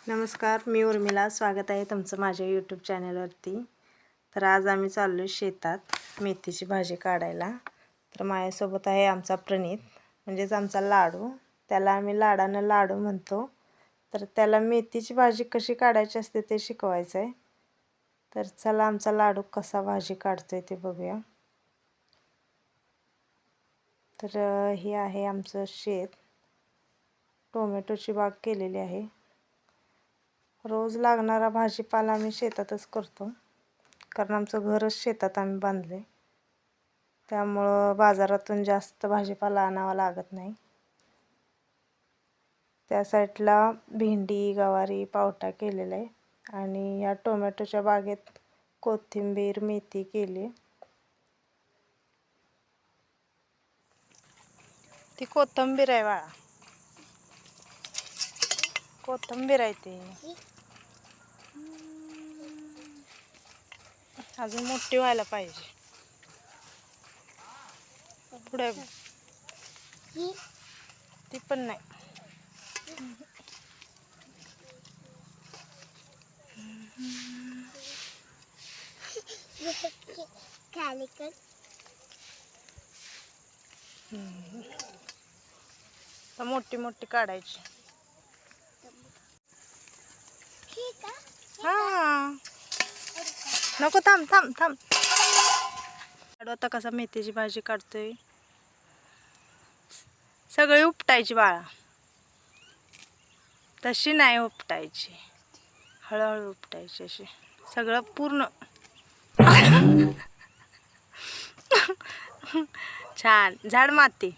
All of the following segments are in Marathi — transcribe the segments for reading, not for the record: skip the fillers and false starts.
नमस्कार, मी उर्मिला. स्वागत आहे तुमचं माझ्या यूट्यूब चॅनलवरती. तर आज आम्ही चाललो आहे शेतात मेथीची भाजी काढायला. तर माझ्यासोबत आहे आमचा प्रणित, म्हणजेच आमचा लाडू. त्याला आम्ही लाडानं लाडू म्हणतो. तर त्याला मेथीची भाजी कशी काढायची असते ते शिकवायचं आहे. तर चला आमचा लाडू कसा भाजी काढतोय ते बघूया. तर हे आहे आमचं शेत. टोमॅटोची बाग केलेली आहे. रोज लागणारा भाजीपाला आम्ही शेतातच करतो, कारण आमचं घरच शेतात आम्ही बांधले, त्यामुळं बाजारातून जास्त भाजीपाला आणावा लागत नाही. त्या साईडला भेंडी, गवारी, पावटा केलेला आहे आणि या टोमॅटोच्या बागेत कोथिंबीर, मेथी केली. ती कोथिंबीर आहे बाळा, कोथिंबीर आहे ती. अजून मोठी व्हायला पाहिजे. पुढे ती पण नाही. तर मोठी मोठी काढायची. हा, नको, थांब थांब थांब. आता कसा मेथीची भाजी काढतोय. सगळी उपटायची बाळा, तशी नाही उपटायची, हळूहळू उपटायची अशी सगळं पूर्ण. छान, झाड माती.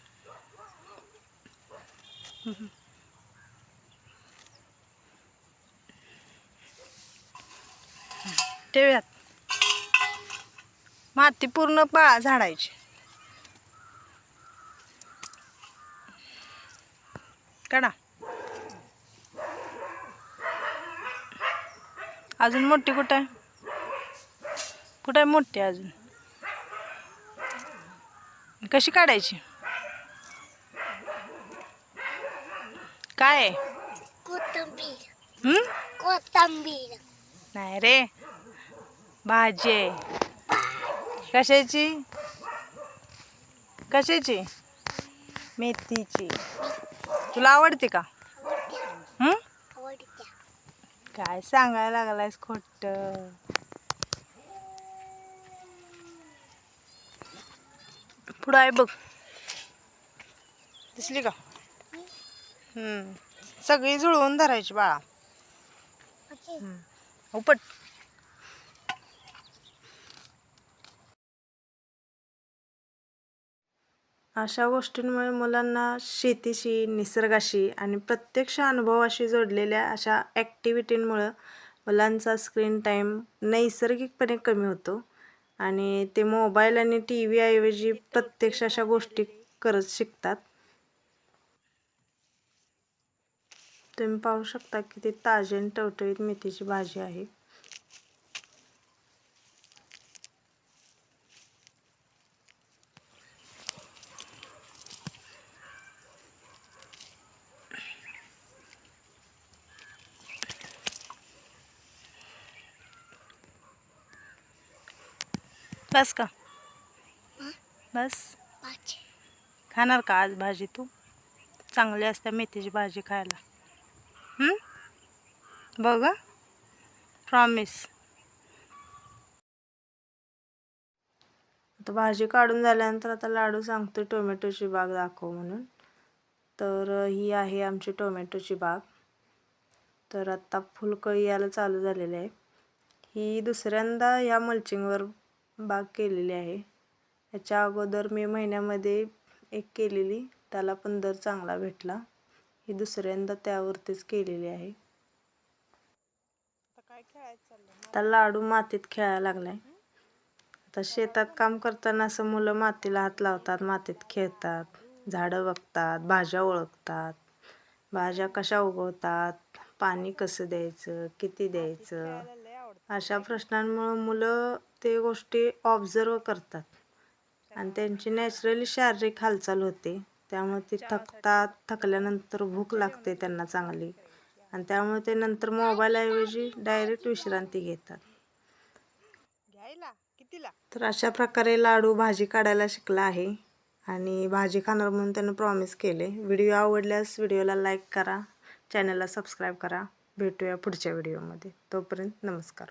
ठेवूयात. माती पूर्ण बाळा झाडायची. काढा. अजून मोठी कुठं आहे? कुठं आहे मोठी अजून? कशी काढायची? काय? कोथिंबीर. कोथिंबीर नाही रे, भाजी आहे. कशाची? कशाची? मेथीची. तुला आवडते का? काय सांगायला लागलायस खोटं. पुढं आहे बघ, दिसली का? सगळी जुळवून धरायची बाळा. उपट. अशा गोष्टींमुळे मुलांना शेतीशी, निसर्गाशी आणि प्रत्यक्ष अनुभवाशी जोडलेल्या अशा ॲक्टिव्हिटींमुळं मुलांचा स्क्रीन टाईम नैसर्गिकपणे कमी होतो आणि ते मोबाईल आणि टी व्ही ऐवजी प्रत्यक्ष अशा गोष्टी करत शिकतात. तुम्ही पाहू शकता की ती ताजी आणि टवटवीत मेथीची भाजी आहे. बस का? बस. खाणार का आज भाजी तू? चांगली असते मेथीची भाजी खायला. बघ, प्रॉमिस. आता भाजी काढून झाल्यानंतर आता लाडू सांगतो टोमॅटोची बाग दाखव म्हणून. तर ही आहे आमची टोमॅटोची बाग. तर आत्ता फुलकळी यायला चालू झालेली आहे. ही दुसऱ्यांदा ह्या मल्चिंगवर बाग केलेली आहे. याच्या अगोदर मे महिन्यामध्ये एक केलेली, त्याला पण दर चांगला भेटला. ही दुसऱ्यांदा त्यावरतीच केलेली आहे. आता लाडू मातीत खेळायला लागलाय. आता शेतात काम करताना असं मुलं मातीला हात लावतात, मातीत खेळतात, झाडं बघतात, भाज्या ओळखतात, भाज्या कशा उगवतात, पाणी कसं द्यायचं, किती द्यायचं, अशा प्रश्नांमुळं मुलं ते गोष्टी ऑब्झर्व करतात आणि त्यांची नॅचरली शारीरिक हालचाल होते. त्यामुळे ते थकतात. थकल्यानंतर भूक लागते त्यांना चांगली, आणि त्यामुळे ते नंतर मोबाईलऐवजी डायरेक्ट विश्रांती घेतात. तर अशा प्रकारे लाडू भाजी काढायला शिकला आहे आणि भाजी खाणार म्हणून त्यानं प्रॉमिस केले. व्हिडिओ आवडल्यास व्हिडिओला लाईक करा, चॅनलला सबस्क्राईब करा. भेटूया पुढच्या व्हिडिओमध्ये. तोपर्यंत नमस्कार.